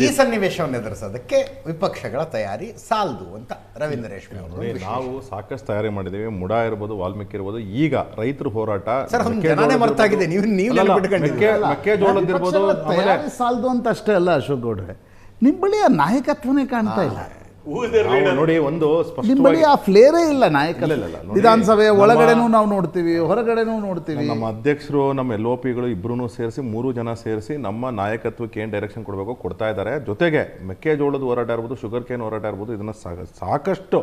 ಈ ಸನ್ನಿವೇಶವನ್ನು ಎದುರಿಸೋದಕ್ಕೆ ವಿಪಕ್ಷಗಳ ತಯಾರಿ ಸಾಲದು ಅಂತ ರವೀಂದ್ರ ರೇಷ್ಮೆ ಅವರು. ನಾವು ಸಾಕಷ್ಟು ತಯಾರಿ ಮಾಡಿದ್ದೀವಿ. ಮುಡಾ ಇರ್ಬೋದು, ವಾಲ್ಮೀಕಿ ಇರ್ಬೋದು. ಈಗ ರೈತರ ಹೋರಾಟ ಮರ್ತಾಗಿದೆ. ಮೆಕ್ಕೆಜೋಳದಿರ್ಬೋದು ಸಾಲದು ಅಂತ ಅಷ್ಟೇ ಅಲ್ಲ ಅಶೋಕ್ ಗೌಡ್ರೆ, ನಿಮ್ಮ ಬಳಿ ಆ ನಾಯಕತ್ವನೇ ಕಾಣ್ತಾ ಇಲ್ಲ. ನೋಡಿ, ಒಂದು ನಿಮ್ಮ ಬಳಿ ಆ ಫ್ಲೇರೇ ಇಲ್ಲ ನಾಯಕತ್ವ. ವಿಧಾನಸಭೆಯ ಒಳಗಡೆನೂ ನಾವು ನೋಡ್ತೀವಿ, ಹೊರಗಡೆನೂ ನೋಡ್ತೀವಿ. ನಮ್ಮ ಅಧ್ಯಕ್ಷರು, ನಮ್ಮ LOPಗಳು ಇಬ್ಬರೂ ಸೇರಿಸಿ 3 ಜನ ಸೇರಿಸಿ ನಮ್ಮ ನಾಯಕತ್ವಕ್ಕೆ ಏನು ಡೈರೆಕ್ಷನ್ ಕೊಡಬೇಕು ಕೊಡ್ತಾ ಇದ್ದಾರೆ. ಜೊತೆಗೆ ಮೆಕ್ಕೆಜೋಳದ ಹೋರಾಟ ಇರ್ಬೋದು, ಶುಗರ್ ಕೇನ್ ಹೋರಾಟ ಇರ್ಬೋದು, ಇದನ್ನು ಸಾಕಷ್ಟು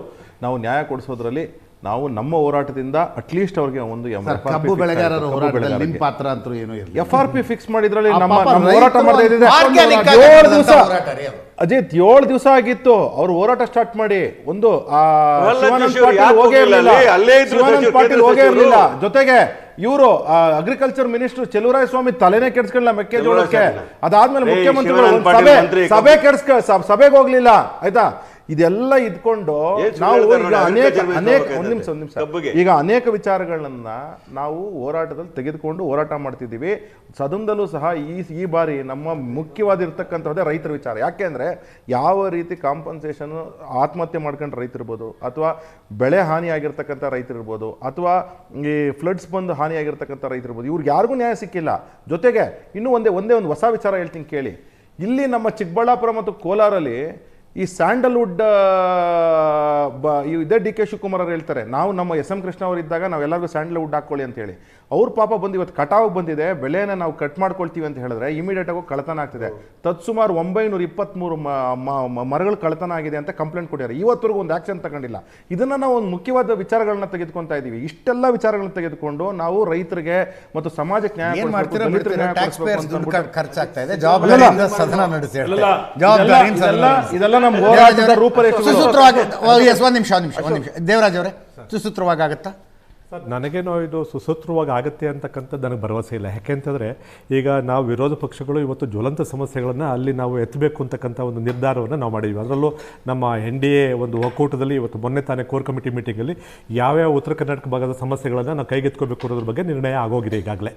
ನಾವು ನ್ಯಾಯ ಕೊಡಿಸೋದ್ರಲ್ಲಿ ನಾವು ನಮ್ಮ ಹೋರಾಟದಿಂದ ಅಟ್ಲೀಸ್ಟ್ ಅವ್ರಿಗೆ ಒಂದು ಕಬ್ಬು ಬೆಳೆಗಾರರ ಹೋರಾಟದಲ್ಲಿ ನಿಮ್ಮ ಪಾತ್ರ ಅಂತೂ ಏನೂ ಇಲ್ಲ. FRP ಫಿಕ್ಸ್ ಮಾಡಿದ್ರಲ್ಲಿ ನಮ್ಮ ಹೋರಾಟ ಮಾಡ್ತಾ ಇದ್ದಿದೆ. 7 ದಿವಸ ಅಜಿತ್, 7 ದಿವಸ ಆಗಿತ್ತು ಅವ್ರು ಹೋರಾಟ ಸ್ಟಾರ್ಟ್ ಮಾಡಿ. ಒಂದು ಹೋಗೇ ಇರಲಿಲ್ಲ. ಜೊತೆಗೆ ಇವರು ಅಗ್ರಿಕಲ್ಚರ್ ಮಿನಿಸ್ಟರ್ ಚೆಲುವರಾಯ ಸ್ವಾಮಿ ತಲೆನೇ ಕೆಡ್ಸ್ಕೊಳ್ಳ ಮೆಕ್ಕೆಜೋಳಕ್ಕೆ. ಅದಾದ್ಮೇಲೆ ಮುಖ್ಯಮಂತ್ರಿಗಳು ಸಭೆಗೆ ಹೋಗ್ಲಿಲ್ಲ. ಆಯ್ತಾ, ಇದೆಲ್ಲ ಇದ್ಕೊಂಡು ನಾವು ಈಗ ಅನೇಕ ವಿಚಾರಗಳನ್ನ ನಾವು ಹೋರಾಟದಲ್ಲಿ ತೆಗೆದುಕೊಂಡು ಹೋರಾಟ ಮಾಡ್ತಿದ್ದೀವಿ. ಸದನದಲ್ಲೂ ಸಹ ಈ ಬಾರಿ ನಮ್ಮ ಮುಖ್ಯವಾಗಿರ್ತಕ್ಕಂಥದ್ದೇ ರೈತರ ವಿಚಾರ. ಯಾಕೆಂದ್ರೆ ಯಾವ ರೀತಿ ಕಾಂಪನ್ಸೇಷನ್ ಆತ್ಮಹತ್ಯೆ ಮಾಡ್ಕೊಂಡು ರೈತರಿರ್ಬೋದು, ಅಥವಾ ಬೆಳೆ ಹಾನಿಯಾಗಿರ್ತಕ್ಕಂಥ ರೈತರಿರ್ಬೋದು, ಅಥವಾ ಈ ಫ್ಲಡ್ಸ್ ಬಂದು ಹಾನಿಯಾಗಿರ್ತಕ್ಕಂಥ ರೈತರಿರ್ಬೋದು, ಇವ್ರಿಗೆ ಯಾರಿಗೂ ನ್ಯಾಯ ಸಿಕ್ಕಿಲ್ಲ. ಜೊತೆಗೆ ಇನ್ನೂ ಒಂದೇ ಒಂದು ಹೊಸ ವಿಚಾರ ಹೇಳ್ತೀನಿ ಕೇಳಿ. ಇಲ್ಲಿ ನಮ್ಮ ಚಿಕ್ಕಬಳ್ಳಾಪುರ ಮತ್ತು ಕೋಲಾರಲ್ಲಿ ಈ ಸ್ಯಾಂಡಲ್ವುಡ್ ಇದೇ DK ಶಿವಕುಮಾರ್ ಅವರು ಹೇಳ್ತಾರೆ, ನಾವು ನಮ್ಮ SM ಕೃಷ್ಣ ಅವರು ಇದ್ದಾಗ ನಾವೆಲ್ಲರಿಗೂ ಸ್ಯಾಂಡಲ್ವುಡ್ ಹಾಕ್ಕೊಳ್ಳಿ ಅಂತ ಹೇಳಿ. ಅವ್ರ ಪಾಪ ಬಂದು ಇವತ್ತು ಕಟಾವ್ ಬಂದಿದೆ, ಬೆಳೆನ ನಾವು ಕಟ್ ಮಾಡ್ಕೊಳ್ತೀವಿ ಅಂತ ಹೇಳಿದ್ರೆ ಇಮಿಡಿಯೇಟ್ ಆಗಿ ಕಳತನ ಆಗ್ತಿದೆ. ತತ್ಸುಮಾರು 923 ಮರಗಳು ಕಳತನ ಆಗಿದೆ ಅಂತ ಕಂಪ್ಲೇಂಟ್ ಕೊಟ್ಟಿದ್ದಾರೆ. ಇವತ್ತರೆಗೂ ಒಂದು ಆಕ್ಷನ್ ತಗೊಂಡಿಲ್ಲ. ಇದನ್ನ ನಾವು ಒಂದು ಮುಖ್ಯವಾದ ವಿಚಾರಗಳನ್ನ ತೆಗೆದುಕೊಂತಾ ಇದೀವಿ. ಇಷ್ಟೆಲ್ಲ ವಿಚಾರಗಳನ್ನ ತೆಗೆದುಕೊಂಡು ನಾವು ರೈತರಿಗೆ ಮತ್ತು ಸಮಾಜಕ್ಕೆ ನ್ಯಾಯ ಇದೆಲ್ಲ ನಮ್ಮ ಹೋರಾಟದ ರೂಪರೇಷೆ. ಒಂದ್ ನಿಮಿಷ ದೇವರಾಜ್ ಅವರೇ, ಸುಸೂತ್ರವಾಗಿ ಆಗುತ್ತಾ? ನನಗೇನೋ ಇದು ಸುಸೂತ್ರವಾಗಿ ಆಗುತ್ತೆ ಅಂತಕ್ಕಂಥದ್ದು ನನಗೆ ಭರವಸೆ ಇಲ್ಲ. ಯಾಕೆಂತಂದರೆ ಈಗ ನಾವು ವಿರೋಧ ಪಕ್ಷಗಳು ಇವತ್ತು ಜ್ವಲಂತ ಸಮಸ್ಯೆಗಳನ್ನು ಅಲ್ಲಿ ನಾವು ಎತ್ತಬೇಕು ಅಂತಕ್ಕಂಥ ಒಂದು ನಿರ್ಧಾರವನ್ನು ನಾವು ಮಾಡಿದ್ವಿ. ಅದರಲ್ಲೂ ನಮ್ಮ NDA ಒಂದು ಒಕ್ಕೂಟದಲ್ಲಿ ಇವತ್ತು ಮೊನ್ನೆ ತಾನೇ ಕೋರ್ ಕಮಿಟಿ ಮೀಟಿಂಗಲ್ಲಿ ಯಾವ್ಯಾವ ಉತ್ತರ ಕರ್ನಾಟಕ ಭಾಗದ ಸಮಸ್ಯೆಗಳನ್ನು ನಾವು ಕೈಗೆತ್ಕೋಬೇಕು ಅನ್ನೋದ್ರ ಬಗ್ಗೆ ನಿರ್ಣಯ ಆಗೋಗಿದೆ ಈಗಾಗಲೇ.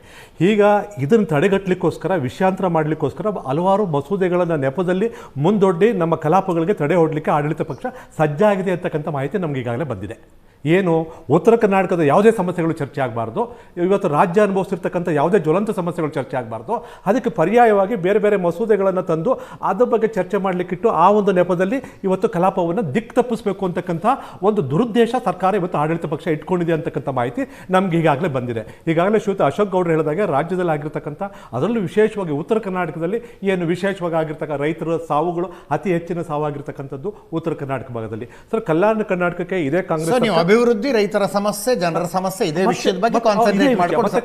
ಈಗ ಇದನ್ನು ತಡೆಗಟ್ಟಲಿಕ್ಕೋಸ್ಕರ, ವಿಷಯಾಂತರ ಮಾಡಲಿಕ್ಕೋಸ್ಕರ ಹಲವಾರು ಮಸೂದೆಗಳನ್ನು ನೆಪದಲ್ಲಿ ಮುಂದೊಡ್ಡಿ ನಮ್ಮ ಕಲಾಪಗಳಿಗೆ ತಡೆ ಹೊಡಲಿಕ್ಕೆ ಆಡಳಿತ ಪಕ್ಷ ಸಜ್ಜಾಗಿದೆ ಅಂತಕ್ಕಂಥ ಮಾಹಿತಿ ನಮ್ಗೆ ಈಗಾಗಲೇ ಬಂದಿದೆ. ಏನು ಉತ್ತರ ಕರ್ನಾಟಕದ ಯಾವುದೇ ಸಮಸ್ಯೆಗಳು ಚರ್ಚೆ ಆಗಬಾರ್ದು, ಇವತ್ತು ರಾಜ್ಯ ಅನುಭವಿಸಿರ್ತಕ್ಕಂಥ ಯಾವುದೇ ಜ್ವಲಂತ ಸಮಸ್ಯೆಗಳು ಚರ್ಚೆ ಆಗಬಾರ್ದು, ಅದಕ್ಕೆ ಪರ್ಯಾಯವಾಗಿ ಬೇರೆ ಬೇರೆ ಮಸೂದೆಗಳನ್ನು ತಂದು ಅದ್ರ ಬಗ್ಗೆ ಚರ್ಚೆ ಮಾಡಲಿಕ್ಕಿಟ್ಟು ಆ ಒಂದು ನೆಪದಲ್ಲಿ ಇವತ್ತು ಕಲಾಪವನ್ನು ದಿಕ್ಕು ತಪ್ಪಿಸಬೇಕು ಅಂತಕ್ಕಂಥ ಒಂದು ದುರುದ್ದೇಶ ಸರ್ಕಾರ ಇವತ್ತು ಆಡಳಿತ ಪಕ್ಷ ಇಟ್ಕೊಂಡಿದೆ ಅಂತಕ್ಕಂಥ ಮಾಹಿತಿ ನಮ್ಗೆ ಈಗಾಗಲೇ ಬಂದಿದೆ. ಈಗಾಗಲೇ ಶ್ರೀಯುತ ಅಶೋಕ್ ಗೌಡ್ರು ಹೇಳಿದಾಗ ರಾಜ್ಯದಲ್ಲಿ ಆಗಿರ್ತಕ್ಕಂಥ, ಅದರಲ್ಲೂ ವಿಶೇಷವಾಗಿ ಉತ್ತರ ಕರ್ನಾಟಕದಲ್ಲಿ ಏನು ವಿಶೇಷವಾಗಿ ಆಗಿರ್ತಕ್ಕ ರೈತರ ಸಾವುಗಳು ಅತಿ ಹೆಚ್ಚಿನ ಸಾವಾಗಿರ್ತಕ್ಕಂಥದ್ದು ಉತ್ತರ ಕರ್ನಾಟಕ ಭಾಗದಲ್ಲಿ. ಸರ್, ಕಲ್ಯಾಣ ಕರ್ನಾಟಕಕ್ಕೆ ಇದೇ ಕಾಂಗ್ರೆಸ್ ಅಭಿವೃದ್ಧಿ, ರೈತರ ಸಮಸ್ಯೆ, ಜನರ ಸಮಸ್ಯೆ, ಇದೇ ವಿಷಯದ ಬಗ್ಗೆ ಕಾನ್ಸಂಟ್ರೇಟ್ ಮಾಡ್ಕೊಂಡು ಮತ್ತೆ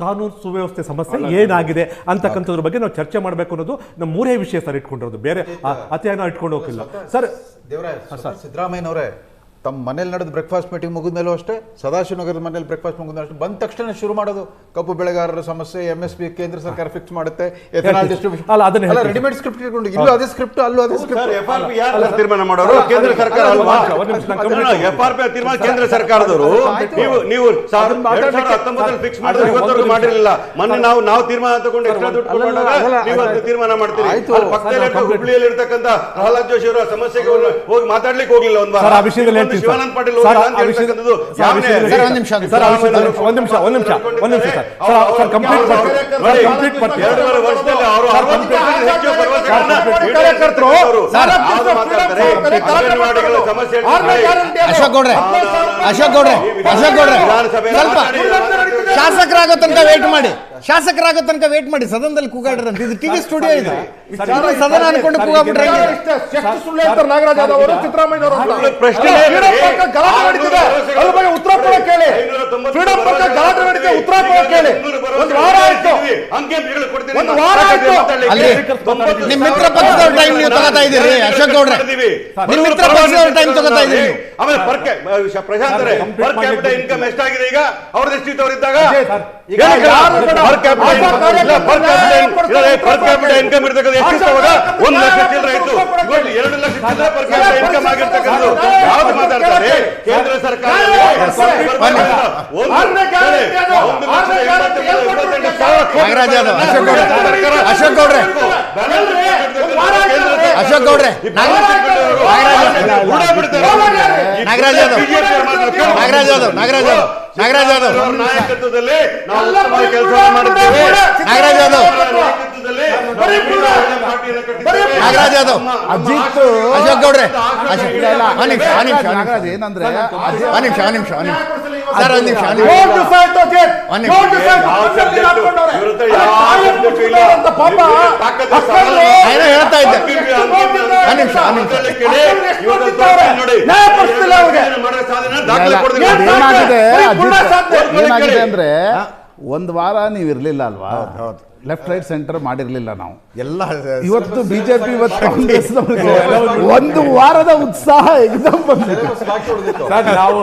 ಕಾನೂನು ಸುವ್ಯವಸ್ಥೆ ಸಮಸ್ಯೆ ಏನಾಗಿದೆ ಅಂತಕ್ಕಂಥದ್ರ ಬಗ್ಗೆ ನಾವು ಚರ್ಚೆ ಮಾಡಬೇಕು ಅನ್ನೋದು ನಮ್ಮ ಮೂರೇ ವಿಷಯ ಸರ್ ಇಟ್ಕೊಂಡಿರೋದು. ಬೇರೆ ಅತಿಯಾನ ಇಟ್ಕೊಂಡು ಹೋಗಿಲ್ಲ ಸರ್. ಸಿದ್ದರಾಮಯ್ಯನವರೇ, ತಮ್ಮ ಮನೇಲಿ ನಡೆದ ಬ್ರೇಕ್ಫಾಸ್ಟ್ ಮೀಟಿಂಗ್ ಮುಗಿದ್ಮೇಲೂ ಅಷ್ಟೇ, ಸದಾಶಿವನಗರದ ಮನೇಲಿ ಬ್ರೇಕ್ಫಾಸ್ಟ್ ಮುಗಿದ ಅಷ್ಟೇ, ಬಂದ ತಕ್ಷಣ ಶುರು ಮಾಡೋದು ಕಬ್ಬು ಬೆಳೆಗಾರರ ಸಮಸ್ಯೆ, MSP ಕೇಂದ್ರ ಸರ್ಕಾರ ಫಿಕ್ಸ್ ಮಾಡುತ್ತೆ, ಎಥನಾಲ್ ಡಿಸ್ಟ್ರಿಬ್ಯೂಷನ್, ರೆಡಿಮೇಡ್ ಸ್ಕ್ರಿಪ್ಟ್ ಇಟ್ಕೊಂಡು ಇಲ್ಲೂ ಅದೇ ಸ್ಕ್ರಿಪ್ಟ್ ಅಲ್ಲೂ ಅದೇ ಸ್ಕ್ರಿಪ್ಟ್. ತೀರ್ಮಾನ ಮಾಡೋರು ಕೇಂದ್ರ ಸರ್ಕಾರ ಅಲ್ವಾ? FRP ತೀರ್ಮಾನ ಕೇಂದ್ರ ಸರ್ಕಾರದವರು. ನೀವು 2019 ಫಿಕ್ಸ್ ಮಾಡಿದ್ರೆ ಇವತ್ತವರೆಗೂ ಮಾಡಿರಲಿಲ್ಲ. ಮೊನ್ನೆ ನಾವು ತೀರ್ಮಾನ ತಗೊಂಡು ಎಕ್ಸ್ಟ್ರಾ ದುಡ್ಡು ಕೊಟ್ಟುಕೊಂಡಾಗ ನೀವು ತೀರ್ಮಾನ ಮಾಡ್ತೀರಿ. ಪಕ್ಕದಲ್ಲಿ ಹುಬ್ಳಿಯಲ್ಲಿ ಇರ್ತಕ್ಕಂಥ ಪ್ರಹ್ಲಾದ್ ಜೋಶಿ ಅವರ ಸಮಸ್ಯೆಗೆ ಹೋಗಿ ಮಾತಾಡ್ಲಿಕ್ಕೆ ಹೋಗ್ಲಿಲ್ಲ. ಒಂದು ಶಿವಾನಂದ ಪಾಟೀಲ್ ವರ್ಷದಲ್ಲಿ ಅವರು ಅಶೋಕ್ ಗೌಡ್ರೆ ಶಾಸಕರಾಗೋ ತನಕ ವೇಟ್ ಮಾಡಿ ಸದನದಲ್ಲಿ ಕೂಗಾಡ್ರ ಅಂತ. ಇದು ಟಿವಿ ಸ್ಟುಡಿಯೋ ಇದೆ, ಸದನ ಅನ್ಕೊಂಡು ಕೂಗಾಬಿಟ್ರೆ ನಾಗರಾಜ್ ಅವರು ಸಿದ್ದರಾಮಯ್ಯ ನಿಮ್ ಮಿತ್ರ ಪಕ್ಷದವ್ರ ಟೈಮ್ ನೀವು ತಗೋತಾ ಇದ್ದೀರಿ ಅಶೋಕ್ ಗೌಡ್ರೆ, ನಿಮ್ ಮಿತ್ರ ಪಕ್ಷದವ್ರ ಟೈಮ್ ತಗೋತಾ ಇದ್ದೀರಿ. ಆಮೇಲೆ ಪ್ರಶಾಂತ್ ಪರ್ ಕ್ಯಾಪಿಟಲ್ ಇನ್ಕಮ್ ಎಷ್ಟಾಗಿದೆ ಈಗ ಅವ್ರದ್ದು ಎಷ್ಟಿದ್ದವರಿದ್ದಾಗ? ಪರ್ ಕ್ಯಾಪಿಟಲ್ ಇನ್ಕಮ್ ಇರ್ತಕ್ಕಂಥ ಎಷ್ಟಿದ್ದವಾಗ 1 ಲಕ್ಷ ಚಿಲ್ಲರೆ ಇತ್ತು, 2 ಲಕ್ಷ ಚಿಲ್ಲರೆ ಪರ್ ಕ್ಯಾಪಿಟಲ್ ಇನ್ಕಮ್ ಆಗಿರ್ತಕ್ಕಂಥದ್ದು ಯಾವ್ದು ಮಾತಾಡ್ತಾರೆ? ಕೇಂದ್ರ ಸರ್ಕಾರ ಅಶೋಕ್ ಗೌಡ್ರೆ ಗೌಡ್ರೆ, ನಾಗರಾಜ್ ಯಾದವ್ ಅವರ ನಾಯಕತ್ವದಲ್ಲಿ ನಾವು ಉತ್ತಮವಾಗಿ ಕೆಲಸ ಮಾಡಿದ್ದೇವೆ. ನಾಗರಾಜ್ ಯಾದವ್ ನಾಯಕತ್ವದಲ್ಲಿ ಪಾರ್ಟಿಯನ್ನು ಕಟ್ಟಿದ್ದೇವೆ. ನಾಗರಾಜ್ ಯಾದವ್ ಅಜಿತ್ ಅಶೋಕ್ ಗೌಡ್ರೆ ನಾಗರಾಜ್ ಏನಂದ್ರೆ ಸರ್ ಒಂದ್ ನಿಮಿಷ ಏನೋ ಹೇಳ್ತಾ ಇದ್ದೆ. ಏನಾಗಿದೆ ಅಂದ್ರೆ ಒಂದ್ ವಾರ ನೀವು ಇರ್ಲಿಲ್ಲ ಅಲ್ವಾ, ಲೆಫ್ಟ್ ರೈಟ್ ಸೆಂಟರ್ ಮಾಡಿರ್ಲಿಲ್ಲ ನಾವು ಎಲ್ಲ ಇವತ್ತು ಬಿಜೆಪಿ ಇವತ್ತು ಕಾಂಗ್ರೆಸ್ ಒಂದು ವಾರದ ಉತ್ಸಾಹ ಎಕ್ಸಾಮ್ ಬಂದಿದೆ. ನಾವು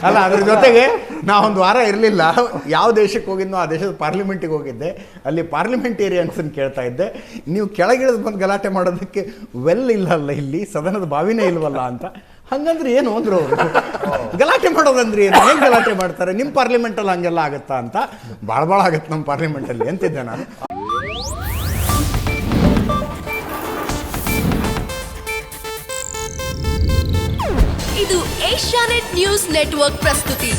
ಅಲ್ಲ ಅದ್ರ ಜೊತೆಗೆ ನಾವೊಂದು ವಾರ ಇರಲಿಲ್ಲ. ಯಾವ ದೇಶಕ್ಕೆ ಹೋಗಿದ್ನೋ ಆ ದೇಶದ ಪಾರ್ಲಿಮೆಂಟಿಗೆ ಹೋಗಿದ್ದೆ. ಅಲ್ಲಿ ಪಾರ್ಲಿಮೆಂಟೇರಿಯನ್ಸನ್ನು ಕೇಳ್ತಾ ಇದ್ದೆ, ನೀವು ಕೆಳಗಿಳಿದು ಬಂದು ಗಲಾಟೆ ಮಾಡೋದಕ್ಕೆ ವೆಲ್ ಇಲ್ಲಲ್ಲ, ಇಲ್ಲಿ ಸದನದ ಬಾವಿನೇ ಇಲ್ವಲ್ಲ ಅಂತ. ಹಂಗಂದ್ರೆ ಏನು ಅಂದ್ರು ಅವರು, ಗಲಾಟೆ ಮಾಡೋದಂದ್ರೆ ಏನು, ಹೆಂಗೆ ಗಲಾಟೆ ಮಾಡ್ತಾರೆ ನಿಮ್ಮ ಪಾರ್ಲಿಮೆಂಟಲ್ಲಿ ಹಂಗೆಲ್ಲ ಆಗುತ್ತಾ ಅಂತ. ಭಾಳ ಆಗುತ್ತೆ ನಮ್ಮ ಪಾರ್ಲಿಮೆಂಟಲ್ಲಿ ಅಂತಿದ್ದೆ ನಾನು. ಇದು ಏಷ್ಯಾನೆಟ್ ನ್ಯೂಸ್ ನೆಟ್ವರ್ಕ್ ಪ್ರಸ್ತುತಿ.